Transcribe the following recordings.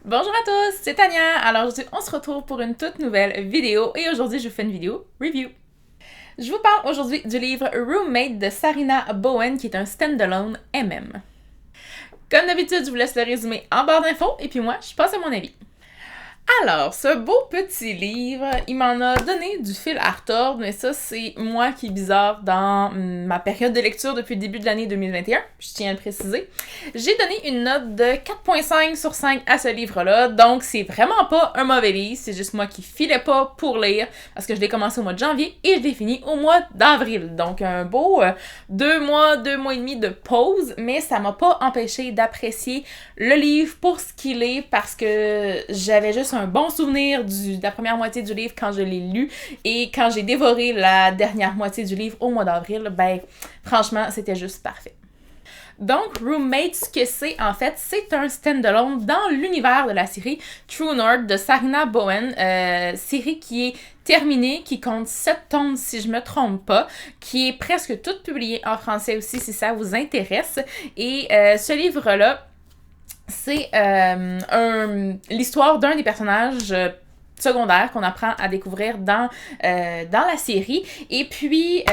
Bonjour à tous, c'est Tania. Alors aujourd'hui, on se retrouve pour une toute nouvelle vidéo et aujourd'hui, je vous fais une vidéo review. Je vous parle aujourd'hui du livre Roommate de Sarina Bowen qui est un standalone MM. Comme d'habitude, je vous laisse le résumé en barre d'infos et puis moi, je passe à mon avis. Alors, ce beau petit livre, il m'en a donné du fil à retordre, mais ça, c'est moi qui est bizarre dans ma période de lecture depuis le début de l'année 2021, je tiens à le préciser. J'ai donné une note de 4.5 sur 5 à ce livre-là, donc c'est vraiment pas un mauvais livre, c'est juste moi qui filais pas pour lire, parce que je l'ai commencé au mois de janvier et je l'ai fini au mois d'avril. Donc un beau 2 mois et demi de pause, mais ça m'a pas empêché d'apprécier le livre pour ce qu'il est, parce que j'avais juste un bon souvenir de la première moitié du livre quand je l'ai lu, et quand j'ai dévoré la dernière moitié du livre au mois d'avril, ben franchement, c'était juste parfait. Donc, Roommate, ce que c'est, en fait, c'est un standalone dans l'univers de la série True North de Sarina Bowen, série qui est terminée, qui compte 7 tomes si je me trompe pas, qui est presque toute publiée en français aussi si ça vous intéresse. Et ce livre-là, c'est l'histoire d'un des personnages secondaires qu'on apprend à découvrir dans la série. Et puis,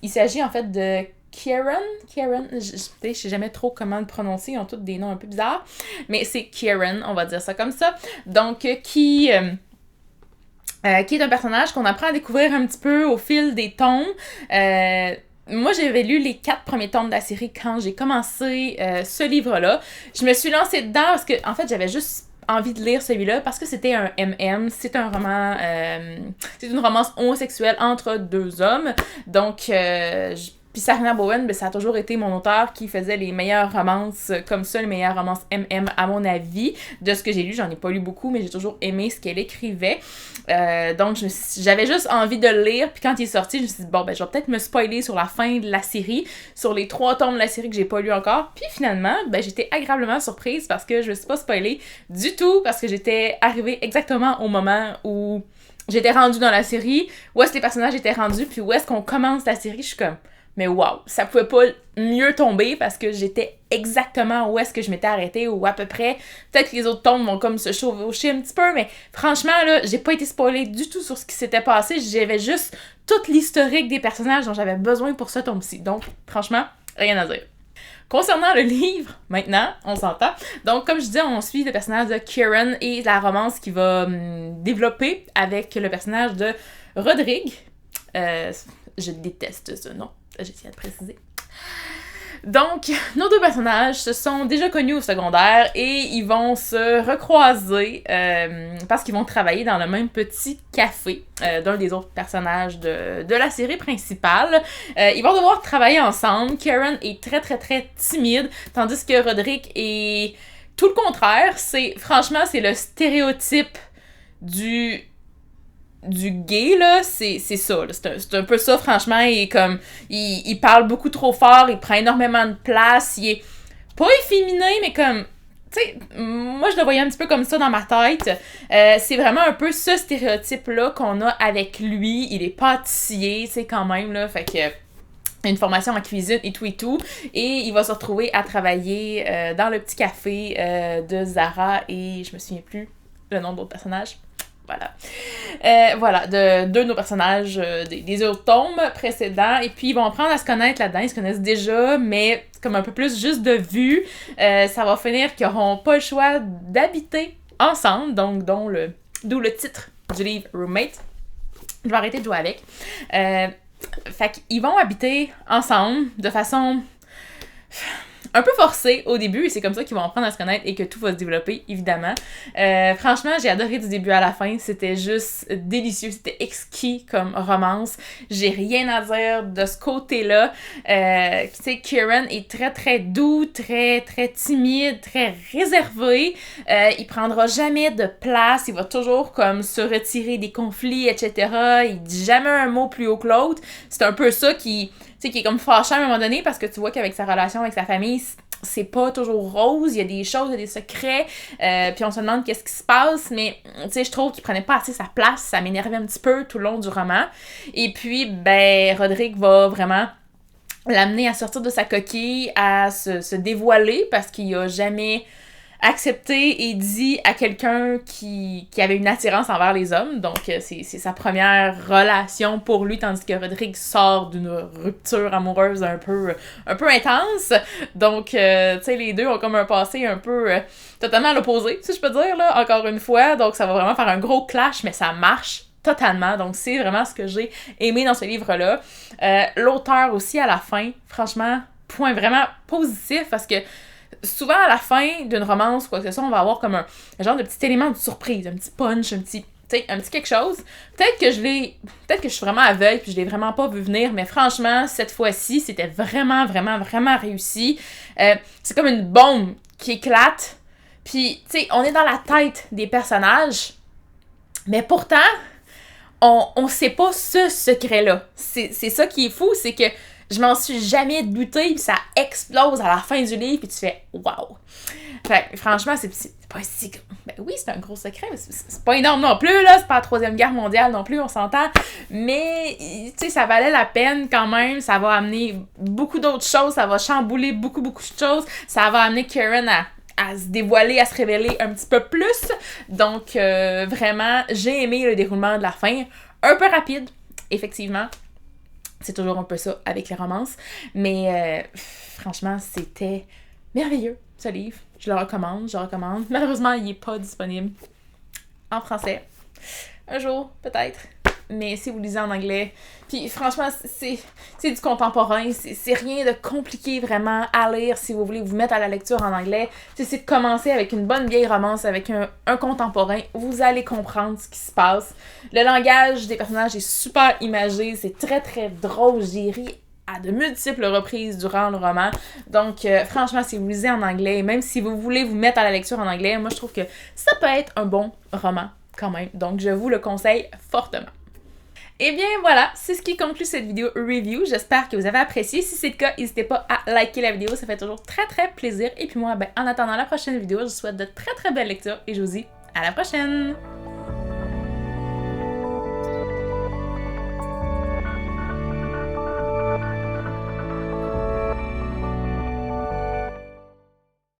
il s'agit en fait de Kieran, je sais jamais trop comment le prononcer, ils ont tous des noms un peu bizarres, mais c'est Kieran, on va dire ça comme ça. Donc, qui est un personnage qu'on apprend à découvrir un petit peu au fil des tomes. Moi, j'avais lu les 4 premiers tomes de la série quand j'ai commencé ce livre-là. Je me suis lancée dedans parce que, en fait, j'avais juste envie de lire celui-là parce que c'était un MM, c'est un roman, c'est une romance homosexuelle entre deux hommes. Donc, puis Sarina Bowen, ben, ça a toujours été mon auteur qui faisait les meilleures romances comme ça, les meilleures romances MM à mon avis. De ce que j'ai lu, j'en ai pas lu beaucoup, mais j'ai toujours aimé ce qu'elle écrivait. Donc j'avais juste envie de le lire, puis quand il est sorti, je me suis dit, bon, ben je vais peut-être me spoiler sur la fin de la série, sur les 3 tomes de la série que j'ai pas lu encore. Puis finalement, ben j'étais agréablement surprise parce que je me suis pas spoilée du tout, parce que j'étais arrivée exactement au moment où j'étais rendue dans la série, où est-ce que les personnages étaient rendus, puis où est-ce qu'on commence la série, je suis comme... Mais wow, ça pouvait pas mieux tomber parce que j'étais exactement où est-ce que je m'étais arrêtée ou à peu près. Peut-être que les autres tomes vont comme se chevaucher un petit peu, mais franchement, là, j'ai pas été spoilée du tout sur ce qui s'était passé. J'avais juste toute l'historique des personnages dont j'avais besoin pour ce tome-ci. Donc, franchement, rien à dire. Concernant le livre, maintenant, on s'entend. Donc, comme je disais, on suit le personnage de Kieran et la romance qui va développer avec le personnage de Rodrigue. Je déteste ce nom. J'essaie de préciser. Donc, nos 2 personnages se sont déjà connus au secondaire et ils vont se recroiser parce qu'ils vont travailler dans le même petit café d'un des autres personnages de la série principale. Ils vont devoir travailler ensemble. Kieran est très, très, très timide, tandis que Roderick est tout le contraire. Franchement, c'est le stéréotype du gay, là, c'est ça, là. C'est un peu ça, franchement. Il parle beaucoup trop fort, il prend énormément de place, il est pas efféminé, mais comme, tu sais, moi je le voyais un petit peu comme ça dans ma tête. C'est vraiment un peu ce stéréotype-là qu'on a avec lui. Il est pâtissier, tu sais, quand même, là, fait que... une formation en cuisine et tout, et il va se retrouver à travailler dans le petit café de Zara, et je me souviens plus le nom de l'autre personnage. Voilà, de 2 de nos personnages des autres tomes précédents, et puis ils vont apprendre à se connaître là-dedans, ils se connaissent déjà, mais comme un peu plus juste de vue. Ça va finir qu'ils n'auront pas le choix d'habiter ensemble, donc d'où le titre du livre Roommate. Je vais arrêter de jouer avec. Fait qu'ils vont habiter ensemble de façon... un peu forcé au début, et c'est comme ça qu'ils vont apprendre à se connaître et que tout va se développer, évidemment. Franchement, j'ai adoré du début à la fin. C'était juste délicieux. C'était exquis comme romance. J'ai rien à dire de ce côté-là. Tu sais, Kieran est très, très doux, très, très timide, très réservé. Il prendra jamais de place. Il va toujours comme se retirer des conflits, etc. Il dit jamais un mot plus haut que l'autre. C'est un peu ça qui est comme fâchant à un moment donné, parce que tu vois qu'avec sa relation avec sa famille, c'est pas toujours rose, il y a des choses, il y a des secrets, puis on se demande qu'est-ce qui se passe, mais tu sais, je trouve qu'il prenait pas assez sa place, ça m'énervait un petit peu tout le long du roman. Et puis, ben, Roderick va vraiment l'amener à sortir de sa coquille, à se dévoiler, parce qu'il a jamais accepté et dit à quelqu'un qui avait une attirance envers les hommes. Donc, c'est sa première relation pour lui, tandis que Rodrigue sort d'une rupture amoureuse un peu intense. Donc, tu sais, les deux ont comme un passé un peu totalement à l'opposé, si je peux dire, là, encore une fois. Donc, ça va vraiment faire un gros clash, mais ça marche totalement. Donc, c'est vraiment ce que j'ai aimé dans ce livre-là. L'auteur aussi, à la fin, franchement, point vraiment positif, parce que souvent, à la fin d'une romance, quoi que ce soit, on va avoir comme un genre de petit élément de surprise, un petit punch, un petit quelque chose. Peut-être que je suis vraiment aveugle puis je l'ai vraiment pas vu venir, mais franchement, cette fois-ci, c'était vraiment, vraiment, vraiment réussi. C'est comme une bombe qui éclate. Puis, tu sais, on est dans la tête des personnages, mais pourtant, on sait pas ce secret-là. C'est ça qui est fou, c'est que je m'en suis jamais douté, puis ça explose à la fin du livre, puis tu fais « wow ». Fait franchement, c'est pas si... Ben oui, c'est un gros secret, mais c'est pas énorme non plus, là, c'est pas la Troisième Guerre mondiale non plus, on s'entend, mais, tu sais, ça valait la peine quand même, ça va amener beaucoup d'autres choses, ça va chambouler beaucoup, beaucoup de choses, ça va amener Karen à se dévoiler, à se révéler un petit peu plus, donc, vraiment, j'ai aimé le déroulement de la fin, un peu rapide, effectivement. C'est toujours un peu ça avec les romances. Mais franchement, c'était merveilleux, ce livre. Je le recommande. Malheureusement, il n'est pas disponible en français. Un jour, peut-être. Mais si vous lisez en anglais... Puis franchement, c'est du contemporain. C'est rien de compliqué vraiment à lire si vous voulez vous mettre à la lecture en anglais. C'est de commencer avec une bonne vieille romance, avec un contemporain. Vous allez comprendre ce qui se passe. Le langage des personnages est super imagé. C'est très, très drôle. J'ai ri à de multiples reprises durant le roman. Donc, franchement, si vous lisez en anglais, même si vous voulez vous mettre à la lecture en anglais, moi, je trouve que ça peut être un bon roman quand même. Donc, je vous le conseille fortement. Et bien voilà, c'est ce qui conclut cette vidéo review. J'espère que vous avez apprécié. Si c'est le cas, n'hésitez pas à liker la vidéo, ça fait toujours très très plaisir. Et puis moi, en attendant la prochaine vidéo, je vous souhaite de très très belles lectures et je vous dis à la prochaine!